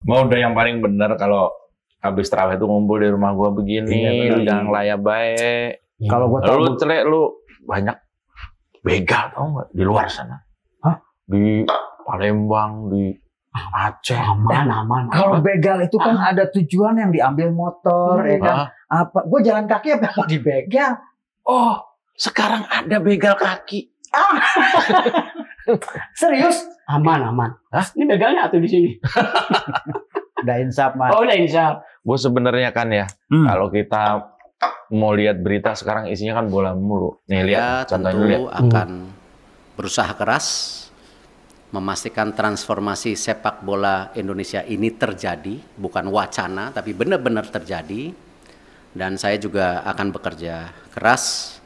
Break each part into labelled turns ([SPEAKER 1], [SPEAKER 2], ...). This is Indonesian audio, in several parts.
[SPEAKER 1] Mau udah yang paling bener kalau habis tarawih itu ngumpul di rumah gua begini, lu jangan layak baik.
[SPEAKER 2] Kalau gua tahu
[SPEAKER 1] lu celek lu banyak begal tau nggak di luar sana.
[SPEAKER 2] Hah?
[SPEAKER 1] Di Palembang, di Aceh.
[SPEAKER 3] Aman.
[SPEAKER 2] kalau begal itu kan ada tujuan yang diambil motor, ya kan? Apa? Gue jalan kaki apa mau dibegal?
[SPEAKER 1] Oh, sekarang ada begal kaki.
[SPEAKER 2] Serius?
[SPEAKER 3] Aman.
[SPEAKER 1] Hah?
[SPEAKER 3] Ini begalnya tuh di sini.
[SPEAKER 2] Udah insaf, Mas.
[SPEAKER 3] Oh, udah insya.
[SPEAKER 1] Gue sebenarnya kan ya, kalau kita mau lihat berita sekarang isinya kan bola mulu. Nih lihat,
[SPEAKER 4] Tentu
[SPEAKER 1] contohnya lihat.
[SPEAKER 4] akan berusaha keras memastikan transformasi sepak bola Indonesia ini terjadi, bukan wacana tapi benar-benar terjadi. Dan saya juga akan bekerja keras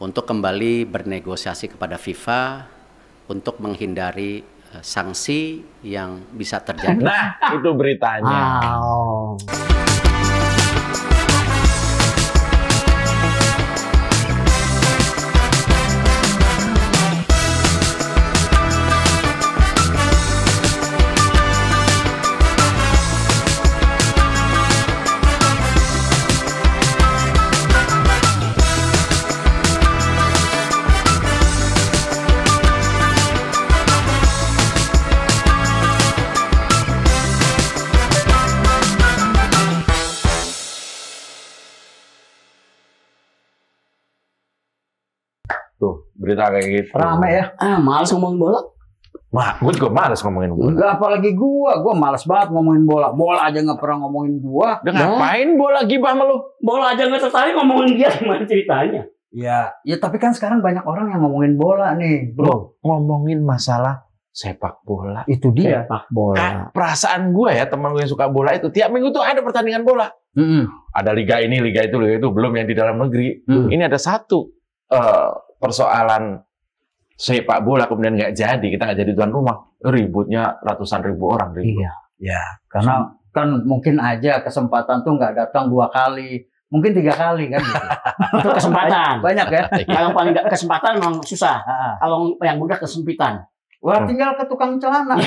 [SPEAKER 4] untuk kembali bernegosiasi kepada FIFA untuk menghindari sanksi yang bisa terjadi.
[SPEAKER 1] Nah, itu beritanya.
[SPEAKER 3] Wow.
[SPEAKER 1] Tuh, berita kayak gitu.
[SPEAKER 2] Rame ya.
[SPEAKER 3] Males ngomongin bola.
[SPEAKER 1] Gue juga males ngomongin bola.
[SPEAKER 2] Enggak, apalagi gua males banget ngomongin bola. Bola aja nggak pernah ngomongin gua.
[SPEAKER 1] Udah ngapain bola gibah sama lu?
[SPEAKER 3] Bola aja nggak tertarik ngomongin dia, gimana ceritanya?
[SPEAKER 2] Ya tapi kan sekarang banyak orang yang ngomongin bola nih, bro.
[SPEAKER 1] Ngomongin masalah sepak bola.
[SPEAKER 2] Itu dia.
[SPEAKER 3] Sepak bola.
[SPEAKER 1] Perasaan gue ya, teman gue yang suka bola itu tiap minggu tuh ada pertandingan bola. Ada liga ini, liga itu, belum yang di dalam negeri. Ini ada satu persoalan sepak bola kemudian nggak jadi, kita nggak jadi tuan rumah, ributnya ratusan ribu orang ribut.
[SPEAKER 2] Iya, ya karena kan mungkin aja kesempatan tuh nggak datang 2 kali, mungkin 3 kali kan gitu.
[SPEAKER 3] Itu kesempatan.
[SPEAKER 2] Banyak ya.
[SPEAKER 3] Kalau paling nggak kesempatan memang susah. Kalau yang mudah kesempitan.
[SPEAKER 2] Wah, tinggal ke tukang celana.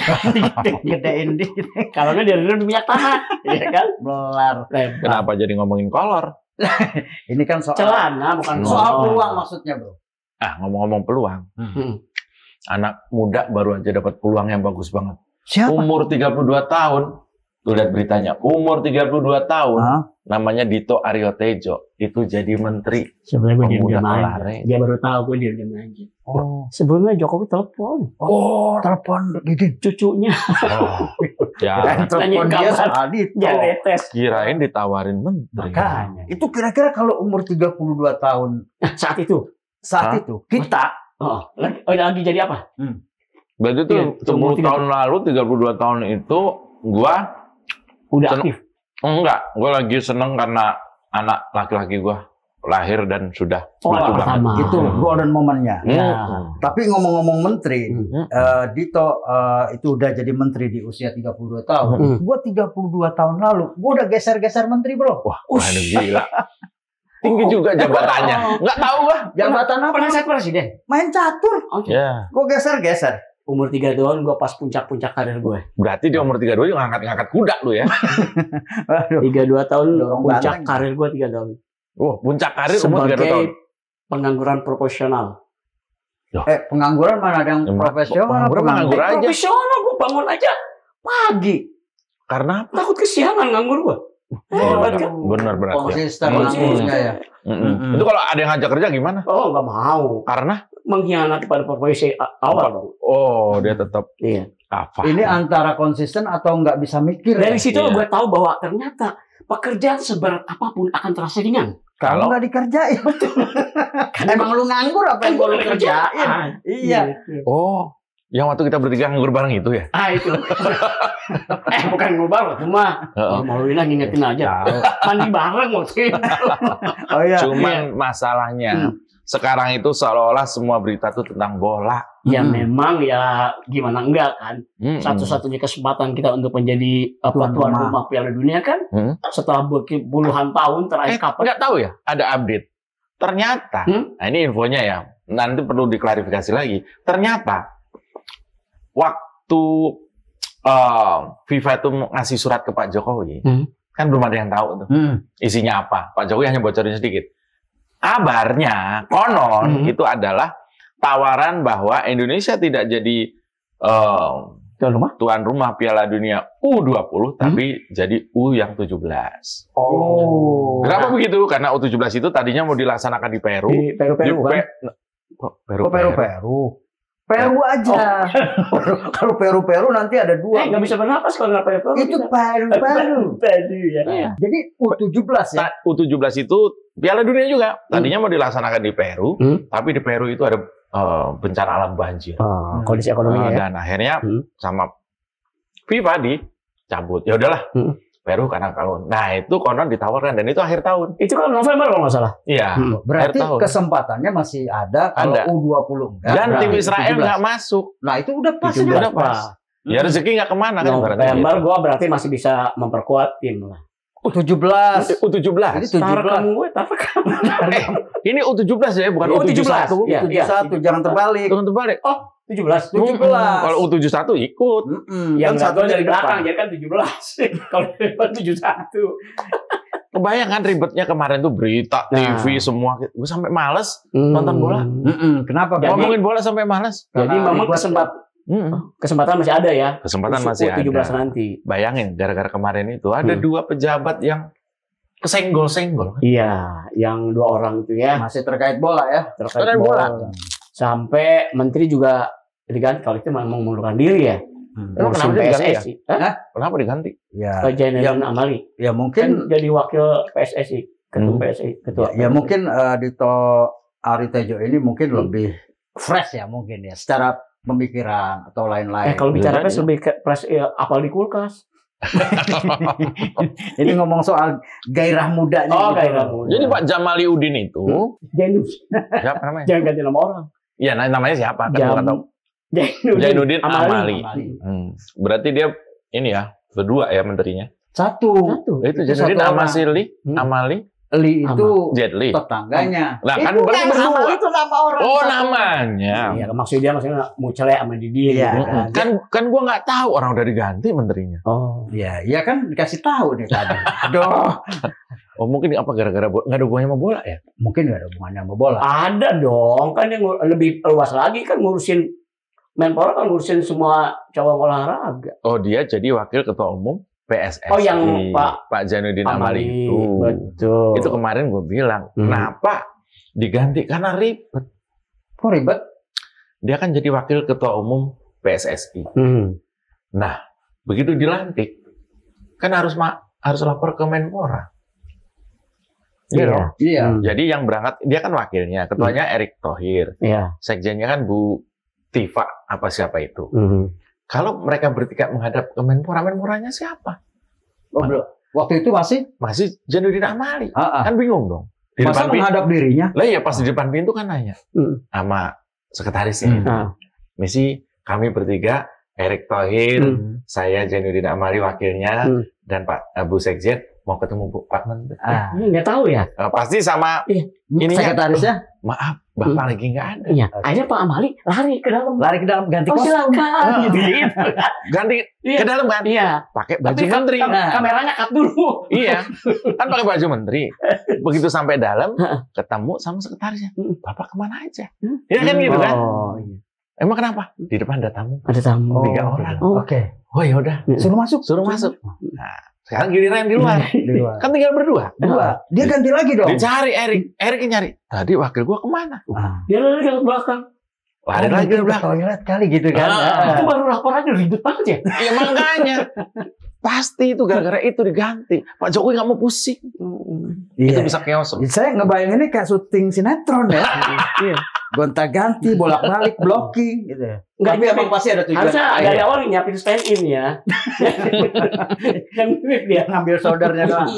[SPEAKER 2] Gedein dikit.
[SPEAKER 3] Kalau nggak dia minyak tanah, ya kan?
[SPEAKER 2] Belar.
[SPEAKER 1] Kenapa jadi ngomongin kolor?
[SPEAKER 2] Ini kan soal
[SPEAKER 3] Celana bukan
[SPEAKER 2] soal
[SPEAKER 3] kolor.
[SPEAKER 2] peluang maksudnya, bro.
[SPEAKER 1] Ngomong-ngomong peluang, anak muda baru aja dapat peluang yang bagus banget.
[SPEAKER 2] Siapa?
[SPEAKER 1] Umur 32 tahun, tuh lihat beritanya, umur 32 tahun, namanya Dito Aryo Tejo, itu jadi menteri
[SPEAKER 3] Sebenarnya gue
[SPEAKER 1] pemuda
[SPEAKER 3] diam-diam aja.
[SPEAKER 1] olahraga.
[SPEAKER 3] Dia baru tahu, gue diam-diam aja.
[SPEAKER 2] Oh,
[SPEAKER 3] Sebelumnya Jokowi telepon.
[SPEAKER 2] telepon Didin.
[SPEAKER 3] Cucunya.
[SPEAKER 1] Ya,
[SPEAKER 2] Telepon dia
[SPEAKER 3] kabar.
[SPEAKER 2] tadi.
[SPEAKER 3] Diabetes.
[SPEAKER 1] kirain ditawarin menteri.
[SPEAKER 2] Makanya. Itu kira-kira kalau umur 32 tahun
[SPEAKER 3] Saat itu.
[SPEAKER 2] saat itu
[SPEAKER 3] Kita. Lagi jadi apa?
[SPEAKER 1] Berarti tuh
[SPEAKER 3] Iya,
[SPEAKER 1] 10
[SPEAKER 3] umur
[SPEAKER 1] tahun lalu, 32 tahun itu, gua
[SPEAKER 3] Udah
[SPEAKER 1] Seneng.
[SPEAKER 3] aktif.
[SPEAKER 1] enggak, gua lagi seneng karena anak laki-laki gua lahir dan sudah maju banget.
[SPEAKER 3] pertama.
[SPEAKER 2] itu golden momennya.
[SPEAKER 3] Ya.
[SPEAKER 2] Tapi ngomong-ngomong menteri, Dito itu udah jadi menteri di usia 32 tahun. Gua 32 tahun lalu, gua udah geser-geser menteri, bro.
[SPEAKER 1] Wah, ini gila. Tinggi juga jabatannya. Nggak tahu gua.
[SPEAKER 2] Jabatan apa?
[SPEAKER 3] Penasihat presiden.
[SPEAKER 2] Main catur.
[SPEAKER 1] Ya,
[SPEAKER 2] Gua geser-geser.
[SPEAKER 3] Umur 3 tahun gue pas puncak-puncak karir gue.
[SPEAKER 1] berarti di umur 32 juga ngangkat-ngangkat kuda lu ya.
[SPEAKER 2] Waduh.
[SPEAKER 3] 32 tahun
[SPEAKER 2] Dorong
[SPEAKER 3] puncak
[SPEAKER 2] banteng.
[SPEAKER 3] karir gue 3 tahun.
[SPEAKER 1] Wah, puncak karir umur 32 tahun.
[SPEAKER 3] Sebagai pengangguran proporsional.
[SPEAKER 2] Pengangguran mana ada yang profesional?
[SPEAKER 1] Pengangguran nganggur aja.
[SPEAKER 3] Profesional gue bangun aja pagi.
[SPEAKER 1] Karena apa?
[SPEAKER 3] Takut kesiangan nganggur gue. Hebat kan?
[SPEAKER 1] Bener ya.
[SPEAKER 2] Konsisten nganggurnya ya.
[SPEAKER 1] Itu kalau ada yang ngajak kerja gimana?
[SPEAKER 3] Oh nggak mau.
[SPEAKER 1] Karena
[SPEAKER 3] Mengkhianati pada profesi awal dong.
[SPEAKER 1] oh dia tetap
[SPEAKER 3] Iya.
[SPEAKER 1] apa?
[SPEAKER 2] Ini antara konsisten atau nggak bisa mikir.
[SPEAKER 3] Dari situ
[SPEAKER 1] Iya.
[SPEAKER 3] gue tahu bahwa ternyata pekerjaan seberat apapun akan terasa ringan.
[SPEAKER 2] Kalau nggak dikerjain. Emang lu nganggur apa yang
[SPEAKER 3] Kan
[SPEAKER 2] lu kerjain? Iya.
[SPEAKER 1] Oh, yang waktu kita bertiga nganggur bareng itu ya?
[SPEAKER 3] Itu. Bukan gue baru, cuma Maulina ngingetin aja. Mandi bareng waktu itu.
[SPEAKER 2] Oh iya.
[SPEAKER 1] Cuman masalahnya sekarang itu seolah-olah semua berita tuh tentang bola.
[SPEAKER 3] Ya memang ya gimana enggak kan. Satu-satunya kesempatan kita untuk menjadi tuan rumah Piala Dunia kan. Setelah puluhan tahun terakhir kapan.
[SPEAKER 1] Nggak tahu ya, ada update. Ternyata, nah ini infonya ya, nanti perlu diklarifikasi lagi. Ternyata waktu FIFA itu ngasih surat ke Pak Jokowi, kan belum ada yang tahu tuh isinya apa. Pak Jokowi hanya bocorin sedikit. Kabarnya, konon itu adalah tawaran bahwa Indonesia tidak jadi tuan rumah Piala Dunia U20, tapi jadi U yang 17.
[SPEAKER 3] Oh.
[SPEAKER 1] Kenapa begitu? Karena U17 itu tadinya mau dilaksanakan di Peru.
[SPEAKER 3] Di Peru kan?
[SPEAKER 2] Peru aja. Kalau Peru nanti ada dua.
[SPEAKER 3] Nggak bisa bernapas kalau nggak Peru.
[SPEAKER 2] Itu Peru
[SPEAKER 3] ya.
[SPEAKER 2] Jadi U17 ya.
[SPEAKER 1] U17 itu Piala Dunia juga. Tadinya mau dilaksanakan di Peru, tapi di Peru itu ada bencana alam banjir.
[SPEAKER 3] Kondisi ekonominya ya.
[SPEAKER 1] Dan akhirnya sama FIFA dicabut. Ya udahlah. Peru karena kalau itu konon ditawarkan dan itu akhir tahun.
[SPEAKER 3] Itu kan November kalau nggak salah.
[SPEAKER 1] Iya.
[SPEAKER 2] Berarti kesempatannya masih ada kalau U20 enggak.
[SPEAKER 1] Dan tim Israel nggak masuk.
[SPEAKER 2] Nah itu udah pas.
[SPEAKER 1] Udah pas. Ya rezeki nggak kemana kan?
[SPEAKER 3] November gua berarti masih bisa memperkuat tim lah.
[SPEAKER 2] U17.
[SPEAKER 1] U17.
[SPEAKER 2] Ini 17.
[SPEAKER 1] Ini U17 ya, bukan U71.
[SPEAKER 2] U71 jangan terbalik.
[SPEAKER 1] Jangan terbalik.
[SPEAKER 3] Oh, 17.
[SPEAKER 1] Kalau U71 ikut.
[SPEAKER 3] Yang satu dari belakang, jadi kan 17. Kalau 71.
[SPEAKER 1] Kebayang kan ribetnya kemarin tuh berita, TV semua. Gue sampai males nonton bola.
[SPEAKER 2] Kenapa?
[SPEAKER 1] Ngomongin bola sampai males.
[SPEAKER 3] Jadi memang kesempatan masih ada ya.
[SPEAKER 1] Kesempatan masih ada.
[SPEAKER 3] 17 nanti.
[SPEAKER 1] Bayangin, gara-gara kemarin itu ada dua pejabat yang kesenggol-senggol.
[SPEAKER 3] Iya, yang dua orang itu ya.
[SPEAKER 2] Masih terkait bola ya.
[SPEAKER 3] Terkait bola. Sampai menteri juga diganti kalau itu memang mengundurkan diri ya.
[SPEAKER 1] Kenapa diganti ya? Kenapa diganti?
[SPEAKER 2] Ya.
[SPEAKER 3] Jainuddin Amali.
[SPEAKER 2] Ya mungkin
[SPEAKER 3] kan jadi wakil PSSI, ketua PSSI, ketua.
[SPEAKER 2] Ya mungkin Dito Aritejo ini mungkin lebih fresh ya mungkin ya secara pemikiran atau lain-lain.
[SPEAKER 3] Kalau bicara fresh lebih fresh apal di kulkas.
[SPEAKER 2] Ini ngomong soal gairah mudanya.
[SPEAKER 3] Oh, gairah muda.
[SPEAKER 1] Jadi Pak Jamali Udin itu
[SPEAKER 3] Jainus.
[SPEAKER 1] Siapa namanya?
[SPEAKER 3] Jangan ganti nama orang.
[SPEAKER 1] Iya, namanya siapa? Kan tahu. Jainuddin Amali. Berarti dia ini ya, berdua ya menterinya.
[SPEAKER 2] Satu.
[SPEAKER 1] Itu Jainuddin Amali.
[SPEAKER 2] Li itu
[SPEAKER 1] Jet Li.
[SPEAKER 2] tetangganya.
[SPEAKER 1] Nah, kan berarti berdua.
[SPEAKER 2] Itu nama orang.
[SPEAKER 1] Oh, namanya.
[SPEAKER 3] Iya, maksudnya mau celek sama Didi.
[SPEAKER 2] Iya.
[SPEAKER 1] Kan gua nggak tahu orang udah diganti menterinya.
[SPEAKER 2] Oh, iya, iya kan dikasih tahu nih tadi. Aduh.
[SPEAKER 1] Oh, mungkin apa gara-gara nggak ada hubungannya sama bola ya?
[SPEAKER 2] Mungkin nggak ada hubungannya sama bola.
[SPEAKER 3] Ada dong, kan yang lebih luas lagi kan ngurusin Menpora kan ngurusin semua cabang olahraga.
[SPEAKER 1] Oh, dia jadi wakil ketua umum PSSI.
[SPEAKER 3] Oh, yang
[SPEAKER 1] Pak Jainuddin Amali itu.
[SPEAKER 3] Betul.
[SPEAKER 1] Itu kemarin gue bilang, kenapa diganti? Karena ribet.
[SPEAKER 2] Kok ribet?
[SPEAKER 1] Dia kan jadi wakil ketua umum PSSI. Nah, begitu dilantik, kan harus lapor ke Menpora.
[SPEAKER 2] Iya.
[SPEAKER 1] Jadi yang berangkat, dia kan wakilnya, ketuanya Erick Thohir.
[SPEAKER 3] Iya.
[SPEAKER 1] Sekjennya kan Bu Tifa, apa siapa itu. Kalau mereka bertiga menghadap ke Menpora, Menporanya siapa?
[SPEAKER 2] Waktu itu
[SPEAKER 1] masih Jainuddin Amali. Kan bingung dong. Di
[SPEAKER 2] masa menghadap dirinya?
[SPEAKER 1] Lah ya pas di depan pintu kan nanya sama sekretarisnya. Misi kami bertiga, Erick Thohir, saya Jainuddin Amali wakilnya, dan Pak Bu Sekjen mau ketemu Pak Menteri.
[SPEAKER 3] Nggak tahu ya?
[SPEAKER 1] Pasti sama ini
[SPEAKER 2] sekretarisnya.
[SPEAKER 1] Maaf, Bapak lagi nggak ada.
[SPEAKER 3] Iya. Akhirnya Pak Amali lari ke dalam
[SPEAKER 2] ganti kostum.
[SPEAKER 3] Silakan.
[SPEAKER 1] Ganti ke dalam kan?
[SPEAKER 3] Iya.
[SPEAKER 1] Pakai baju menteri.
[SPEAKER 3] Kameranya cut dulu.
[SPEAKER 1] Iya. Kan pakai baju menteri. Begitu sampai dalam, ketemu sama sekretarisnya. Bapak kemana aja? Ya kan gitu kan?
[SPEAKER 3] Oh, iya.
[SPEAKER 1] Emang kenapa? Di depan ada tamu.
[SPEAKER 3] Ada tamu.
[SPEAKER 1] 3 orang.
[SPEAKER 2] Oke.
[SPEAKER 1] Oh ya udah.
[SPEAKER 2] Suruh masuk.
[SPEAKER 1] Nah, sekarang giliran di luar. Kan tinggal berdua.
[SPEAKER 2] Dia ganti lagi dong.
[SPEAKER 1] Dicari Erick nyari. Tadi wakil gua kemana?
[SPEAKER 3] Dia lari ke belakang.
[SPEAKER 1] Lari lagi ke belakang.
[SPEAKER 2] Toilet kali gitu kan.
[SPEAKER 3] Itu baru lapor aja ribet banget ya.
[SPEAKER 1] Iya makanya. Pasti itu gara-gara itu diganti. Pak Jokowi nggak mau pusing. Itu bisa chaos.
[SPEAKER 2] Saya ngebayanginnya kayak syuting sinetron ya. Gonta-ganti, bolak-balik, blocking gitu ya. Tapi emang pasti ada tujuan.
[SPEAKER 3] Harusnya dari awal nyiapin stand in ya. Yang dia
[SPEAKER 2] ngambil soldernya doang.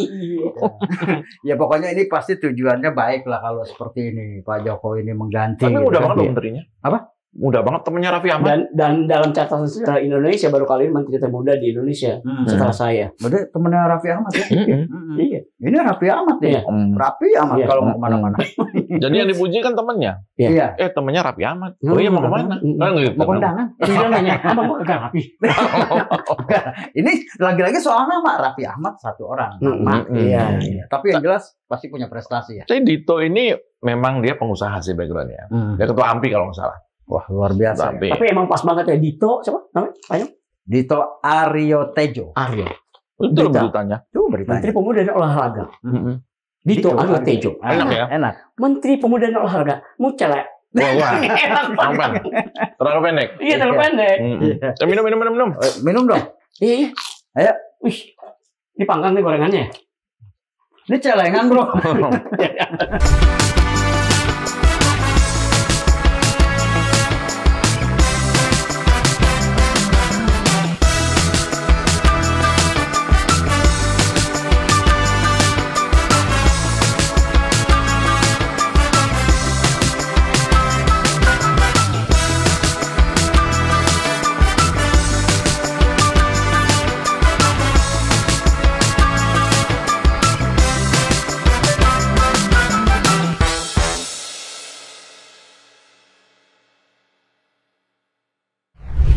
[SPEAKER 2] Ya pokoknya ini pasti tujuannya baik lah kalau seperti ini Pak Jokowi ini mengganti.
[SPEAKER 1] Tapi udah banget menterinya.
[SPEAKER 2] Apa?
[SPEAKER 1] muda banget temennya Raffi Ahmad.
[SPEAKER 3] Dan dalam catatan sejarah Indonesia baru kali ini menteri termuda di Indonesia setelah saya.
[SPEAKER 2] Berarti temennya Raffi Ahmad ya?
[SPEAKER 3] Iya.
[SPEAKER 2] Ini Raffi Ahmad ya? Raffi Ahmad kalau mau kemana-mana.
[SPEAKER 1] Jadi yang dipuji kan temennya.
[SPEAKER 2] Iya.
[SPEAKER 1] Temennya Raffi Ahmad. Oh iya, mau kemana? Kan gitu.
[SPEAKER 2] Mau kondangan.
[SPEAKER 3] Dia nanya, abang mau kagak Raffi?
[SPEAKER 2] Ini lagi-lagi soal nama Raffi Ahmad satu orang. Nama.
[SPEAKER 3] Iya.
[SPEAKER 2] Tapi yang jelas pasti punya prestasi ya.
[SPEAKER 1] Jadi Dito ini memang dia pengusaha sih backgroundnya. Dia ketua AMPI kalau nggak salah.
[SPEAKER 2] Wah, luar biasa.
[SPEAKER 1] Ya.
[SPEAKER 3] Tapi emang pas banget ya Dito, siapa namanya? Ayo.
[SPEAKER 2] Dito Aryo Tejo.
[SPEAKER 3] Aryo.
[SPEAKER 1] Itu beritanya.
[SPEAKER 2] Tuh beritanya.
[SPEAKER 3] Menteri Pemuda dan Olahraga. Dito Aryo Tejo.
[SPEAKER 1] Enak ya?
[SPEAKER 2] Enak.
[SPEAKER 3] Menteri Pemuda dan Olahraga. Mau celek.
[SPEAKER 1] Wah. Terlalu pendek.
[SPEAKER 3] Iya, terlalu pendek.
[SPEAKER 1] Minum.
[SPEAKER 2] Minum dong.
[SPEAKER 3] Iya.
[SPEAKER 2] Ayo.
[SPEAKER 3] Wih. Dipanggang nih gorengannya.
[SPEAKER 2] Ini celengan, bro.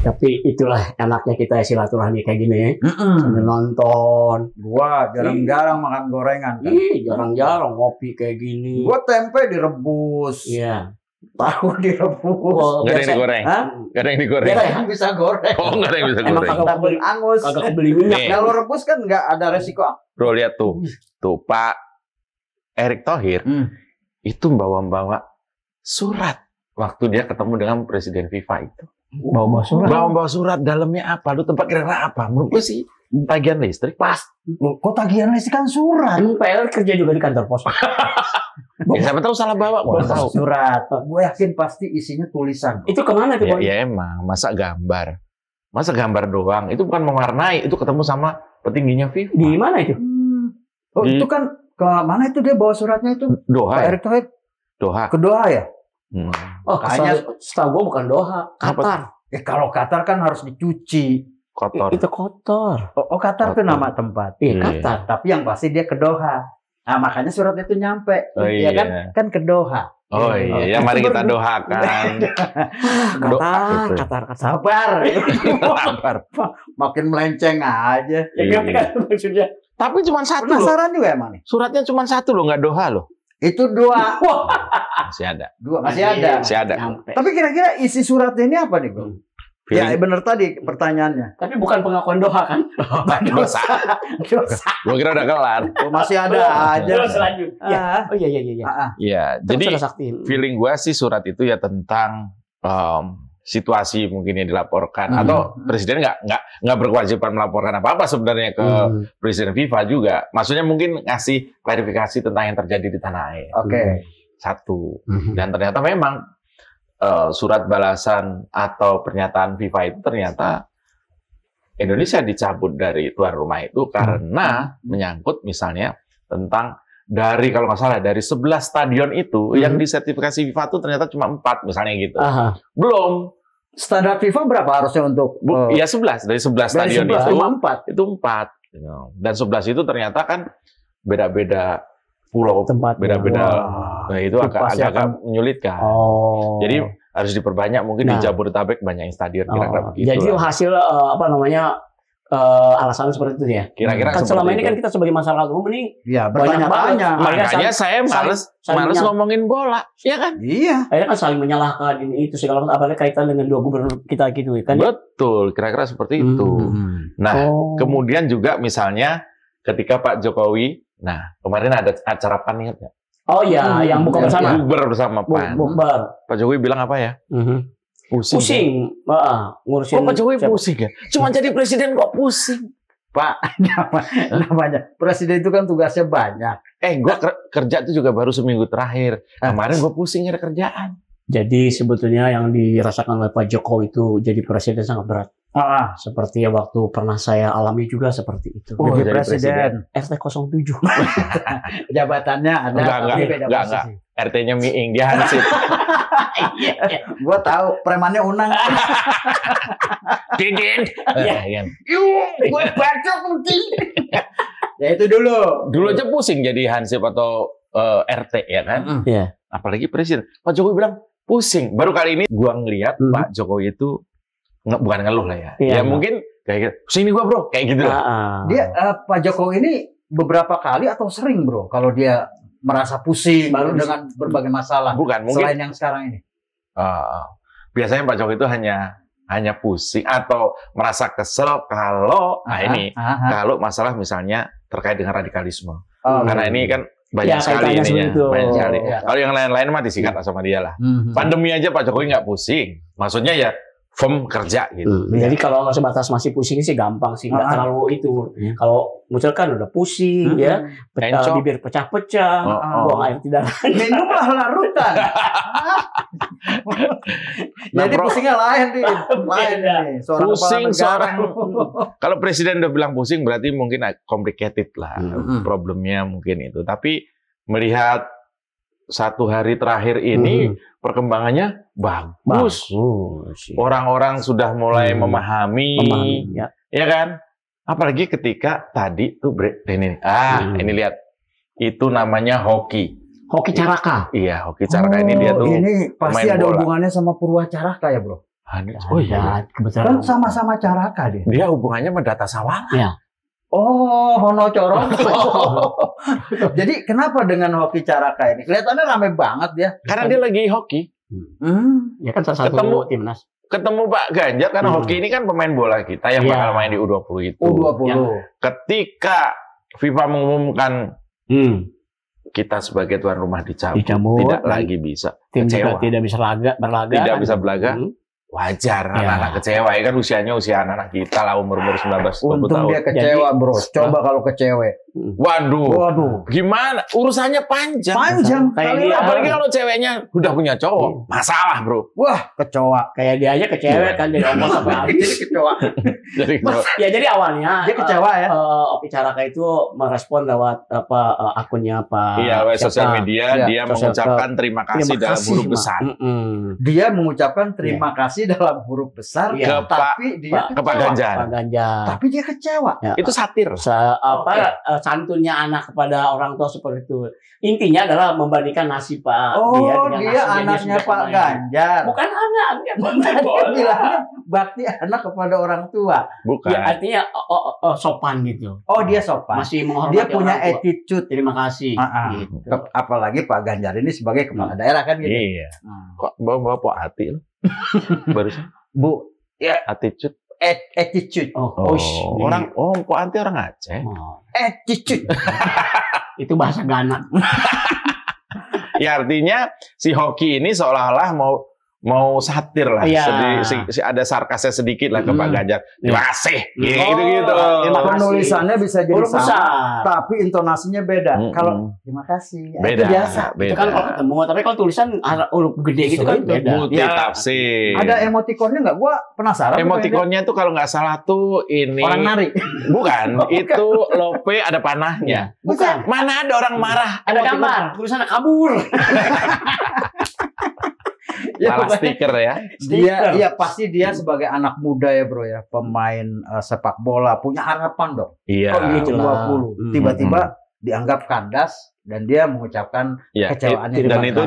[SPEAKER 3] Tapi itulah enaknya kita silaturahmi kayak gini ya. Sambil nonton.
[SPEAKER 2] Gua jarang-jarang makan gorengan kan.
[SPEAKER 3] Jarang-jarang ngopi kayak gini.
[SPEAKER 2] Gua tempe direbus.
[SPEAKER 3] Iya.
[SPEAKER 2] Tahu direbus.
[SPEAKER 1] Nggak ada yang digoreng.
[SPEAKER 2] Hah?
[SPEAKER 1] Nggak ada yang digoreng.
[SPEAKER 2] Nggak ada yang bisa goreng.
[SPEAKER 1] Oh, nggak ada yang bisa
[SPEAKER 3] Emang
[SPEAKER 1] goreng.
[SPEAKER 3] kagak beli
[SPEAKER 2] Angus.
[SPEAKER 3] kagak beli minyak.
[SPEAKER 1] Nih.
[SPEAKER 2] Kalau rebus kan nggak ada resiko.
[SPEAKER 1] Bro, lihat tuh. Tuh, Pak Erick Thohir itu bawa-bawa surat waktu dia ketemu dengan Presiden FIFA itu.
[SPEAKER 3] Bawa surat.
[SPEAKER 1] Bawa surat, dalamnya apa? Lu tempat kira-kira apa? Menurut gue sih tagihan listrik.
[SPEAKER 2] Pas. Kok tagihan listrik kan surat?
[SPEAKER 3] Emang PL kerja juga di kantor pos.
[SPEAKER 1] Ya, siapa tahu salah bawa, gua tahu.
[SPEAKER 2] Surat. Gue yakin pasti isinya tulisan.
[SPEAKER 3] Itu kemana tuh, Boy?
[SPEAKER 1] Ya emang, masa gambar doang. Itu bukan mewarnai, itu ketemu sama petingginya FIFA.
[SPEAKER 3] Di mana itu?
[SPEAKER 2] Oh, itu kan ke mana itu dia bawa suratnya itu?
[SPEAKER 1] Doha.
[SPEAKER 2] Pak
[SPEAKER 1] Ya?
[SPEAKER 2] Erick Thohir
[SPEAKER 1] Doha.
[SPEAKER 2] ke Doha ya?
[SPEAKER 3] Oh,
[SPEAKER 2] Kayaknya-
[SPEAKER 3] setahu gua bukan Doha, Qatar.
[SPEAKER 2] Ya kalau Qatar kan harus dicuci.
[SPEAKER 1] Kotor.
[SPEAKER 3] Itu kotor.
[SPEAKER 2] Oh, Qatar
[SPEAKER 1] Kotor.
[SPEAKER 2] itu nama tempat.
[SPEAKER 3] Iya,
[SPEAKER 1] Iya.
[SPEAKER 3] Qatar.
[SPEAKER 2] Tapi yang pasti dia ke Doha. Nah, makanya surat itu nyampe.
[SPEAKER 1] Oh,
[SPEAKER 2] Ya kan?
[SPEAKER 1] iya.
[SPEAKER 2] Kan ke Doha.
[SPEAKER 1] Oh iya, ya mari kita doakan.
[SPEAKER 3] Qatar.
[SPEAKER 2] Sabar.
[SPEAKER 1] Sabar.
[SPEAKER 2] Makin melenceng aja.
[SPEAKER 3] Ya ngerti kan maksudnya.
[SPEAKER 1] Tapi cuma satu loh.
[SPEAKER 2] Penasaran juga emang nih.
[SPEAKER 1] Suratnya cuma satu loh, nggak Doha loh.
[SPEAKER 2] Itu dua.
[SPEAKER 1] Masih ada.
[SPEAKER 2] Dua masih ada.
[SPEAKER 1] Masih ada.
[SPEAKER 3] Nyampe.
[SPEAKER 2] Tapi kira-kira isi suratnya ini apa nih, Bro? Ya
[SPEAKER 1] Feeling
[SPEAKER 2] bener tadi pertanyaannya.
[SPEAKER 3] Tapi bukan pengakuan Doha kan?
[SPEAKER 1] dosa.
[SPEAKER 2] Dosa.
[SPEAKER 1] Gua kira udah kelar.
[SPEAKER 2] Oh, masih ada aja.
[SPEAKER 3] Terus lanjut. Ya.
[SPEAKER 2] Ah.
[SPEAKER 3] Oh iya.
[SPEAKER 1] Iya, jadi
[SPEAKER 3] Terus sakti.
[SPEAKER 1] feeling gua sih surat itu ya tentang situasi mungkin yang dilaporkan atau presiden nggak berkewajiban melaporkan apa-apa sebenarnya ke presiden FIFA juga. Maksudnya mungkin ngasih klarifikasi tentang yang terjadi di tanah air.
[SPEAKER 2] Oke.
[SPEAKER 1] Satu. Dan ternyata memang surat balasan atau pernyataan FIFA itu ternyata Indonesia dicabut dari tuan rumah itu karena menyangkut misalnya tentang dari kalau nggak salah dari 11 stadion itu yang disertifikasi FIFA itu ternyata cuma 4 misalnya gitu. Belum.
[SPEAKER 2] Standar FIFA berapa harusnya untuk
[SPEAKER 1] Ya 11 dari 11
[SPEAKER 2] dari
[SPEAKER 1] stadion
[SPEAKER 2] 11
[SPEAKER 1] itu
[SPEAKER 2] cuma 4.
[SPEAKER 1] itu 4. Dan 11 itu ternyata kan beda-beda pulau,
[SPEAKER 3] Tempat.
[SPEAKER 1] beda-beda.
[SPEAKER 2] Wah.
[SPEAKER 1] Nah, itu agak menyulitkan.
[SPEAKER 3] Oh.
[SPEAKER 1] Jadi harus diperbanyak mungkin di
[SPEAKER 3] Nah.
[SPEAKER 1] Jabodetabek banyak stadion kira-kira begitu.
[SPEAKER 3] Jadi hasil alasan seperti itu ya.
[SPEAKER 1] Kira-kira
[SPEAKER 3] Kan
[SPEAKER 1] seperti
[SPEAKER 3] selama ini
[SPEAKER 1] itu.
[SPEAKER 3] kan kita sebagai masyarakat umum ini
[SPEAKER 2] Ya,
[SPEAKER 3] banyak
[SPEAKER 2] bertanya-tanya.
[SPEAKER 3] banget.
[SPEAKER 1] Makanya saya
[SPEAKER 3] saling
[SPEAKER 1] males
[SPEAKER 3] menyalahkan.
[SPEAKER 1] ngomongin bola, ya kan?
[SPEAKER 2] Iya.
[SPEAKER 3] akhirnya kan saling menyalahkan ini itu segala macam apalagi kaitan dengan dua gubernur kita gitu kan ya.
[SPEAKER 1] Betul, kira-kira seperti itu. Nah, kemudian juga misalnya ketika Pak Jokowi, nah kemarin ada acara PAN ingat nggak?
[SPEAKER 3] Oh iya, yang buka bersama.
[SPEAKER 1] Bukber bersama PAN.
[SPEAKER 3] Bukber.
[SPEAKER 1] Pak Jokowi bilang apa ya? Pusing.
[SPEAKER 3] Ngurusin.
[SPEAKER 1] Kok Pak Jokowi
[SPEAKER 3] siapa?
[SPEAKER 1] pusing ya? Cuma jadi presiden kok pusing?
[SPEAKER 2] Pak, namanya presiden itu kan tugasnya banyak.
[SPEAKER 1] Gua kerja itu juga baru seminggu terakhir. Kemarin gua pusing ada kerjaan.
[SPEAKER 3] Jadi sebetulnya yang dirasakan oleh Pak Jokowi itu jadi presiden sangat berat. Seperti yang waktu pernah saya alami juga seperti itu.
[SPEAKER 2] Jadi presiden.
[SPEAKER 3] RT 07.
[SPEAKER 2] Jabatannya ada.
[SPEAKER 1] Enggak. RT-nya Miing, dia Hansip.
[SPEAKER 2] Gua tahu premannya Unang.
[SPEAKER 1] Didin.
[SPEAKER 2] Gue bacok mungkin. Ya itu dulu.
[SPEAKER 1] Dulu aja pusing jadi Hansip atau RT ya kan?
[SPEAKER 3] Iya.
[SPEAKER 1] Apalagi presiden. Pak Jokowi bilang pusing. Baru kali ini gua ngelihat Pak Jokowi itu bukan ngeluh lah ya. Ya mungkin kayak sini gua bro, kayak gitu lah.
[SPEAKER 2] Dia Pak Jokowi ini beberapa kali atau sering bro kalau dia merasa pusing dengan berbagai masalah.
[SPEAKER 1] Bukan, mungkin
[SPEAKER 2] selain yang sekarang ini.
[SPEAKER 1] Biasanya Pak Jokowi itu hanya pusing atau merasa kesel kalau kalau masalah misalnya terkait dengan radikalisme. Karena ini kan banyak sekali ininya, banyak sekali. Kalau yang lain-lain mah disikat sama dia lah. Pandemi aja Pak Jokowi nggak pusing. Maksudnya ya firm kerja gitu.
[SPEAKER 3] Jadi kalau sebatas masih pusing sih gampang sih, nggak terlalu itu. Kalau misalkan udah pusing ya, bibir pecah-pecah, buang air tidak lancar.
[SPEAKER 2] Minumlah larutan. Jadi pusingnya lain nih.
[SPEAKER 1] Pusing seorang. Kalau presiden udah bilang pusing berarti mungkin complicated lah problemnya mungkin itu. Tapi melihat 1 hari terakhir ini perkembangannya bagus. Orang-orang sudah mulai memahami ya kan? Apalagi ketika tadi tuh ini lihat itu namanya hoki.
[SPEAKER 3] Hoki Caraka.
[SPEAKER 1] Iya, Hoki Caraka ini dia tuh.
[SPEAKER 2] Ini pasti ada hubungannya sama Purwa Caraka ya, Bro?
[SPEAKER 3] Oh iya,
[SPEAKER 2] kebetulan kan sama-sama Caraka dia.
[SPEAKER 1] Dia hubungannya sama Data Sawala.
[SPEAKER 3] Iya.
[SPEAKER 2] Oh, Hono Corong. Jadi kenapa dengan Hoki Caraka ini? Kelihatannya rame banget ya.
[SPEAKER 1] Karena dia lagi hoki.
[SPEAKER 3] Ya kan salah satu timnas.
[SPEAKER 1] Ketemu Pak Ganjar karena hoki ini kan pemain bola kita yang bakal main di U20 itu.
[SPEAKER 2] U20.
[SPEAKER 1] Ya. Ketika FIFA mengumumkan kita sebagai tuan rumah dicabut tidak lagi bisa.
[SPEAKER 3] Tim juga tidak bisa berlaga.
[SPEAKER 1] Tidak bisa berlaga. Wajar anak-anak kecewa ya kan usianya usia anak-anak kita lah umur-umur 19-20 tahun.
[SPEAKER 2] Untung dia kecewa bro. Coba kalau kecewa.
[SPEAKER 1] Waduh. Gimana? Urusannya panjang. Apalagi kalau ceweknya udah punya cowok. Masalah bro.
[SPEAKER 2] Wah kecoa.
[SPEAKER 3] Kayak dia aja kecewa kan jadi omong sampai habis.
[SPEAKER 2] Jadi kecoa.
[SPEAKER 3] Ya jadi awalnya
[SPEAKER 2] dia kecewa ya.
[SPEAKER 3] Hoki Caraka itu merespon lewat akunnya Pak.
[SPEAKER 1] Iya, lewat sosial media dia mengucapkan terima kasih dalam huruf besar.
[SPEAKER 2] Dia mengucapkan terima kasih dalam huruf besar, tapi dia
[SPEAKER 1] ke Pak Ganjar.
[SPEAKER 2] Tapi dia kecewa.
[SPEAKER 1] Itu satir.
[SPEAKER 3] Santunnya anak kepada orang tua seperti itu. Intinya adalah membandingkan nasib Pak
[SPEAKER 2] dia anaknya Pak Ganjar.
[SPEAKER 3] Bukan anak, dia
[SPEAKER 2] bilangnya bakti anak kepada orang tua.
[SPEAKER 1] Bukan.
[SPEAKER 3] Ya, artinya sopan gitu.
[SPEAKER 2] Oh, dia sopan.
[SPEAKER 3] Masih menghormati.
[SPEAKER 2] Dia punya attitude.
[SPEAKER 3] Terima kasih. Gitu.
[SPEAKER 2] Apalagi Pak Ganjar ini sebagai kepala daerah kan gitu.
[SPEAKER 1] Iya. Kok bawa Pak Ati loh? Barusan.
[SPEAKER 2] Bu, ya
[SPEAKER 1] attitude.
[SPEAKER 2] Attitude.
[SPEAKER 1] Pak Ati orang Aceh.
[SPEAKER 2] Attitude.
[SPEAKER 3] Itu bahasa Ghana.
[SPEAKER 1] Ya artinya si Hoki ini seolah-olah mau satir lah, ada sarkasnya sedikit lah ke Pak Ganjar. Terima kasih, gitu.
[SPEAKER 2] Penulisannya bisa jadi sama, tapi intonasinya beda. Kalau terima kasih,
[SPEAKER 1] beda,
[SPEAKER 2] itu biasa.
[SPEAKER 3] Itu kan kalau ketemu, tapi kalau tulisan huruf gede gitu kan beda.
[SPEAKER 1] Multi tafsir.
[SPEAKER 2] Ada emotikonnya nggak? Gua penasaran.
[SPEAKER 1] Emotikonnya tuh kalau nggak salah tuh ini.
[SPEAKER 2] Orang nari.
[SPEAKER 1] Bukan, itu lope ada panahnya.
[SPEAKER 2] Bukan.
[SPEAKER 1] Mana ada orang marah?
[SPEAKER 3] Ada gambar, tulisannya kabur.
[SPEAKER 1] Malah stiker ya.
[SPEAKER 2] Iya pasti dia sebagai anak muda ya bro ya, pemain sepak bola punya harapan dong.
[SPEAKER 1] Iya.
[SPEAKER 2] Kalau 20 tiba-tiba dianggap kandas dan dia mengucapkan kecewaannya.
[SPEAKER 1] Dan itu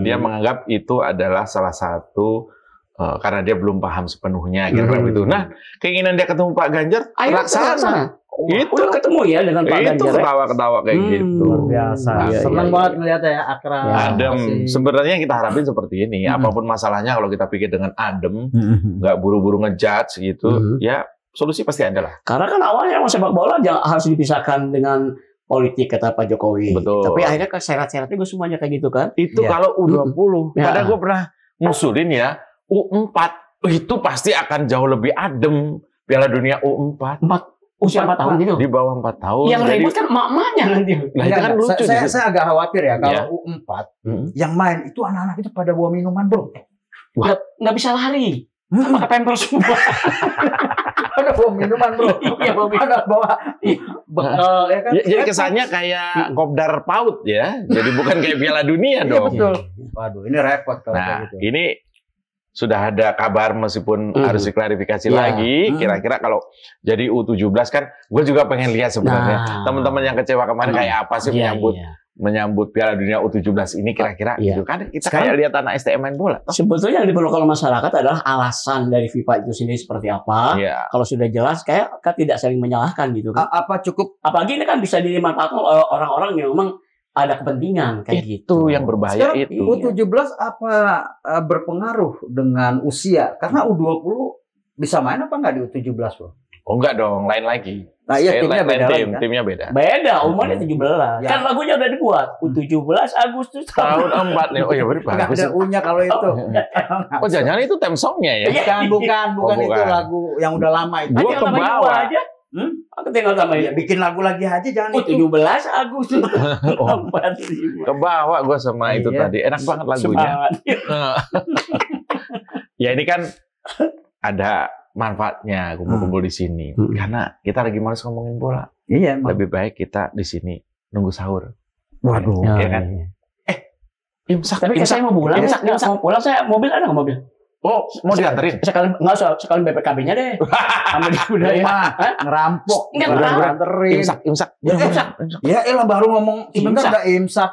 [SPEAKER 1] dia menganggap itu adalah salah satu karena dia belum paham sepenuhnya kira-kira itu. Nah, keinginan dia ketemu Pak Ganjar terlaksana.
[SPEAKER 3] Udah ketemu ya dengan Pak Ganjar.
[SPEAKER 1] Itu ketawa-ketawa kayak gitu.
[SPEAKER 2] Luar biasa. Senang banget ngeliatnya ya, akrab.
[SPEAKER 1] Adem. Sebenarnya yang kita harapin seperti ini. Apapun masalahnya kalau kita pikir dengan adem, nggak buru-buru ngejudge gitu, ya solusi pasti ada lah.
[SPEAKER 3] Karena kan awalnya sepak bola harus dipisahkan dengan politik kata Pak Jokowi.
[SPEAKER 1] Betul.
[SPEAKER 3] Tapi akhirnya syarat-syaratnya gue semuanya kayak gitu kan.
[SPEAKER 1] Itu kalau U20. Padahal gue pernah ngusulin ya, U4 itu pasti akan jauh lebih adem. Piala Dunia U4.
[SPEAKER 3] Usia 4 tahun gitu.
[SPEAKER 1] Di bawah 4 tahun.
[SPEAKER 3] Yang ribut kan emak-emaknya nanti.
[SPEAKER 1] Nah, itu kan lucu.
[SPEAKER 2] Saya agak khawatir ya kalau U4 yang main itu anak-anak itu pada bawa minuman bro.
[SPEAKER 3] Nggak bisa lari. Pakai pampers semua.
[SPEAKER 2] Ada bawa minuman bro.
[SPEAKER 3] Iya,
[SPEAKER 2] Ada bawa bekal ya kan.
[SPEAKER 1] Jadi kesannya kayak kopdar PAUD ya. Jadi bukan kayak Piala Dunia
[SPEAKER 2] Iya
[SPEAKER 1] dong.
[SPEAKER 2] betul. Waduh, ini repot kalau
[SPEAKER 1] Nah,
[SPEAKER 2] kayak gitu.
[SPEAKER 1] ini sudah ada kabar meskipun harus diklarifikasi
[SPEAKER 3] Iya.
[SPEAKER 1] lagi. Kira-kira kalau jadi U17 kan, gue juga pengen lihat sebenarnya teman-teman yang kecewa kemarin kayak apa sih menyambut Piala Dunia U17 ini kira-kira gitu kan. Kita kayak lihat anak STM main bola.
[SPEAKER 3] Sebetulnya yang diperlukan masyarakat adalah alasan dari FIFA itu sendiri seperti apa.
[SPEAKER 1] Iya.
[SPEAKER 3] Kalau sudah jelas, kayak kan tidak saling menyalahkan gitu kan.
[SPEAKER 2] Apa cukup
[SPEAKER 3] Apalagi ini kan bisa dimanfaatkan oleh orang-orang yang memang ada kepentingan kayak gitu.
[SPEAKER 1] Itu yang berbahaya
[SPEAKER 2] sekarang
[SPEAKER 1] itu.
[SPEAKER 2] U17 apa berpengaruh dengan usia? Karena U20 bisa main apa nggak di U17 bro?
[SPEAKER 1] Oh enggak dong, lain lagi.
[SPEAKER 2] Nah iya timnya beda lagi kan?
[SPEAKER 1] Timnya beda.
[SPEAKER 3] Beda, umurnya 17.
[SPEAKER 2] Ya.
[SPEAKER 3] Kan lagunya udah dibuat. U17 Agustus
[SPEAKER 1] Tahun 4 nih. Oh iya benar
[SPEAKER 2] Nggak
[SPEAKER 1] bagus.
[SPEAKER 2] ada U-nya kalau itu.
[SPEAKER 1] Oh jangan-jangan itu theme songnya ya?
[SPEAKER 2] Bukan
[SPEAKER 1] Oh,
[SPEAKER 2] itu
[SPEAKER 1] bukan.
[SPEAKER 2] lagu yang udah lama itu.
[SPEAKER 1] Gua
[SPEAKER 3] tinggal tambahin
[SPEAKER 1] kebawa.
[SPEAKER 3] dua aja. Aku tinggal tambahin.
[SPEAKER 2] Ya, bikin lagu lagi aja jangan itu.
[SPEAKER 3] 17 Agustus.
[SPEAKER 1] Oh, kebawa gue sama itu
[SPEAKER 2] Iya.
[SPEAKER 1] tadi. Enak banget lagunya.
[SPEAKER 3] Semangat.
[SPEAKER 1] Ya ini kan ada manfaatnya kumpul-kumpul di sini. Karena kita lagi males ngomongin bola.
[SPEAKER 2] Iya emang.
[SPEAKER 1] Lebih baik kita di sini nunggu sahur.
[SPEAKER 2] Waduh.
[SPEAKER 1] Iya kan? Imsak.
[SPEAKER 3] Tapi saya mau pulang.
[SPEAKER 1] Imsak.
[SPEAKER 3] Mau pulang saya mobil ada nggak mobil?
[SPEAKER 1] Oh, mau dianterin?
[SPEAKER 3] Sekali nggak usah sekali BPKB-nya deh. Sama dia udah ya.
[SPEAKER 2] Ngerampok.
[SPEAKER 3] Nggak,
[SPEAKER 2] Udah
[SPEAKER 3] ngerampok.
[SPEAKER 2] beranterin.
[SPEAKER 1] Imsak.
[SPEAKER 2] Ya elah baru ngomong sebentar
[SPEAKER 3] Imsak.
[SPEAKER 2] udah imsak.